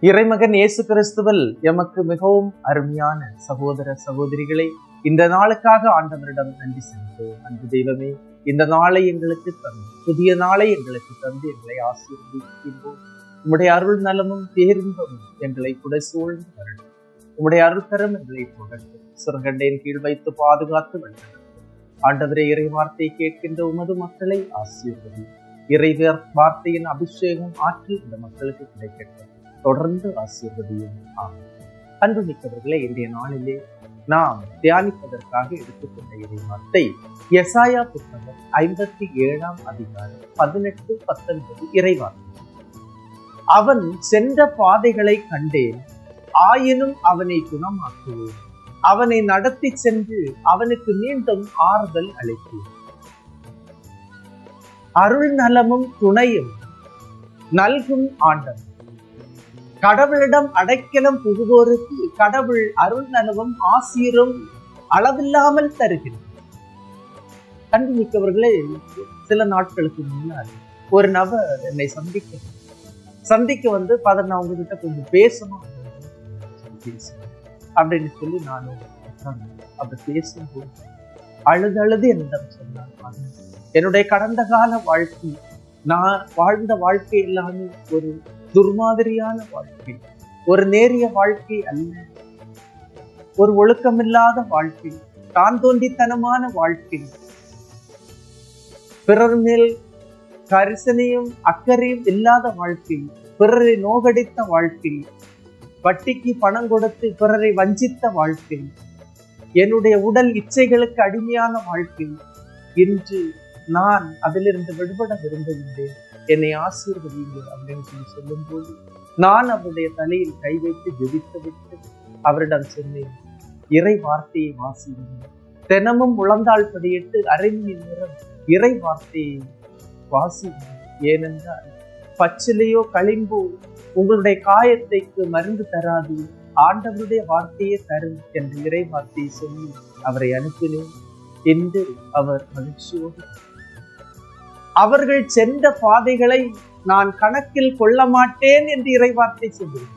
இறைமகன் இயேசு கிறிஸ்துவில் எமக்கு மிகவும் அருமையான சகோதர சகோதரிகளை, இந்த நாளுக்காக ஆண்டவரிடம் நன்றி செலுத்துவோம். அன்பு தெய்வமே, இந்த நாளை எங்களுக்கு தந்து, புதிய நாளை எங்களுக்கு தந்து எங்களை ஆசீர்வதிக்கின்றோம். உம்முடைய அருள் நலமும் பேரின்பமும் எங்களை கூட சூழ்ந்து வரணும். உம்முடைய அருள் தரம் எங்களை தொடர்ந்து சுரங்கண்டையின் கீழ் வைத்து பாதுகாத்து வந்தது. ஆண்டவரே, இறை வார்த்தை கேட்கின்ற உமது மக்களை ஆசீர்வதி. இறை வார்த்தையின் அபிஷேகம் ஆற்றல் இந்த மக்களுக்கு கிடைக்கட்டும். தொடர்ந்து ஆசீர்வதியும். அன்பு மிக்கவர்களே, இன்றைய நாளிலே நாம் தியானிப்பதற்காக எடுத்துக்கொண்ட இறை வார்த்தை எசாயா புத்தகம் 57ஆம் அதிகாரம் 18-19 இறை வார்த்தை. அவன் சென்ற பாதைகளை கண்டேன், ஆயினும் அவனை குணமாக்குவேன். அவனை நடத்தி சென்று அவனுக்கு மீண்டும் ஆறுதல் அளித்தேன். அருள் நலமும் துணையும் நல்கும் ஆண்டவர். கடவுளிடம் அடைக்கலம் புகுவோருக்கு கடவுள் அருள் நலவும் ஆசீரும் அளவில்லாமல் தருகிறார். அன்பு மிக்கவர்களே, சில நாட்களுக்கு முன்னாடி ஒரு நபர் என்னை சந்திக்க வந்து நான் உங்ககிட்ட கொஞ்சம் பேசணும் அப்படின்னு சொல்லி நான் அப்படி பேசும்போது அழுது என்னிடம் சொன்னார், என்னுடைய கடந்த கால வாழ்க்கை, நான் வாழ்ந்த வாழ்க்கை எல்லாமே ஒரு துர்மாதிரியான வாழ்க்கை, ஒரு நேரிய வாழ்க்கை அல்ல, ஒரு ஒழுக்கமில்லாத வாழ்க்கை, தான் தோன்றித்தனமான வாழ்க்கை, பிறர் மேல் கரிசனையும் அக்கறையும் இல்லாத வாழ்க்கை, பிறரை நோகடித்த வாழ்க்கை, வட்டிக்கு பணம் கொடுத்து பிறரை வஞ்சித்த வாழ்க்கை, என்னுடைய உடல் இச்சைகளுக்கு அடிமையான வாழ்க்கை. இன்று நான் அதிலிருந்து விடுபட விரும்புகின்றேன், என்னை ஆசீர்வதியுங்கள் அப்படின்னு சொல்லும்போது நான் அவருடைய தலையில் கை வைத்து ஜெபித்து விட்டு அவரிடம் சொன்னேன், இறை வார்த்தையை வாசியுங்கள். தினமும் முழந்தாள் படியிட்டு அரை மணி நேரம் இறை வார்த்தையை வாசியுங்கள். ஏனென்றால் பச்சிலையோ களிம்போ உங்களுடைய காயத்தைக்கு மருந்து தராது, ஆண்டவருடைய வார்த்தையே தரும் என்ற இறை வார்த்தையை சொல்லி அவரை அனுப்பினேன் என்று அவர் மகிழ்ச்சியோடு, அவர்கள் சென்ற பாதைகளை நான் கணக்கில் கொள்ள மாட்டேன் என்று இறைவார்த்தை சொல்கிறேன்.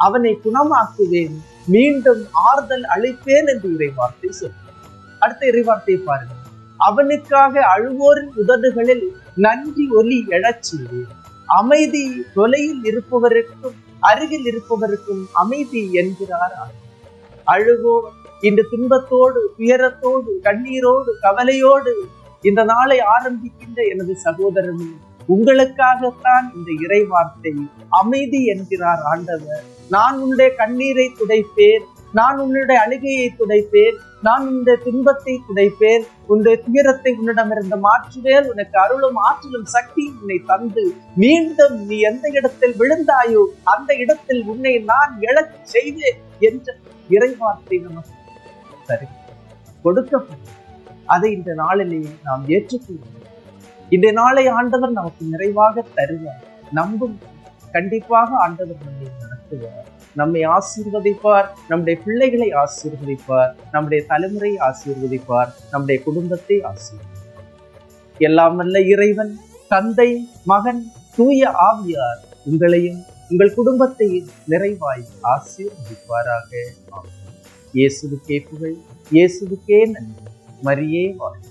அவனை குணமாக்குவேன், மீண்டும் ஆறுதல் அளிப்பேன் என்று இறைவார்த்தை சொல்கிறேன். அடுத்த இறைவார்த்தை பாருங்கள். அவனுக்காக அழுவோரின் உதடுகளில் நன்றி ஒலி எழச் செய்வேன். அமைதி தொலையில் இருப்பவருக்கும் அருகில் இருப்பவருக்கும் அமைதி என்கிறார். அழுவோர் இந்த துன்பத்தோடு, துயரத்தோடு, கண்ணீரோடு, கவலையோடு இந்த நாளை ஆரம்பிக்கின்ற எனது சகோதரனே, உங்களுக்காகத்தான் இந்த இறை வார்த்தை. அமைதி என்கிறார் ஆண்டவர். நான் உன்னுடைய கண்ணீரை துடைப்பேன், நான் உன்னுடைய அழுகையை துடைப்பேன், நான் உன்னுடைய துன்பத்தை துடைப்பேன், உன்னுடைய துயரத்தை உன்னிடமிருந்து மாற்றுவேன், உனக்கு அருளும் ஆற்றலும் சக்தியும் உன்னை தந்து மீண்டும் நீ எந்த இடத்தில் விழுந்தாயோ அந்த இடத்தில் உன்னை நான் எழச் செய்வேன் என்ற இறை வார்த்தை நமக்கு சரி கொடுக்கப்படும். அதை இந்த நாளிலேயே நாம் ஏற்றுக்கொள்வோம். இந்த நாளை ஆண்டவர் நமக்கு நிறைவாக தருவார். நம்பும், கண்டிப்பாக ஆண்டவர் நம்மை நடத்துவார், நம்மை ஆசீர்வதிப்பார், நம்முடைய பிள்ளைகளை ஆசீர்வதிப்பார், நம்முடைய தலைமுறையை ஆசீர்வதிப்பார், நம்முடைய குடும்பத்தை ஆசீர்வதிப்பார். எல்லாம் வல்ல இறைவன், தந்தை, மகன், தூய ஆவியார் உங்களையும் உங்கள் குடும்பத்தையும் நிறைவாய் ஆசீர்வதிப்பாராக. இயேசுவுக்கே புகழ், இயேசுவுக்கே நன்றி. மரியே வாழ்க.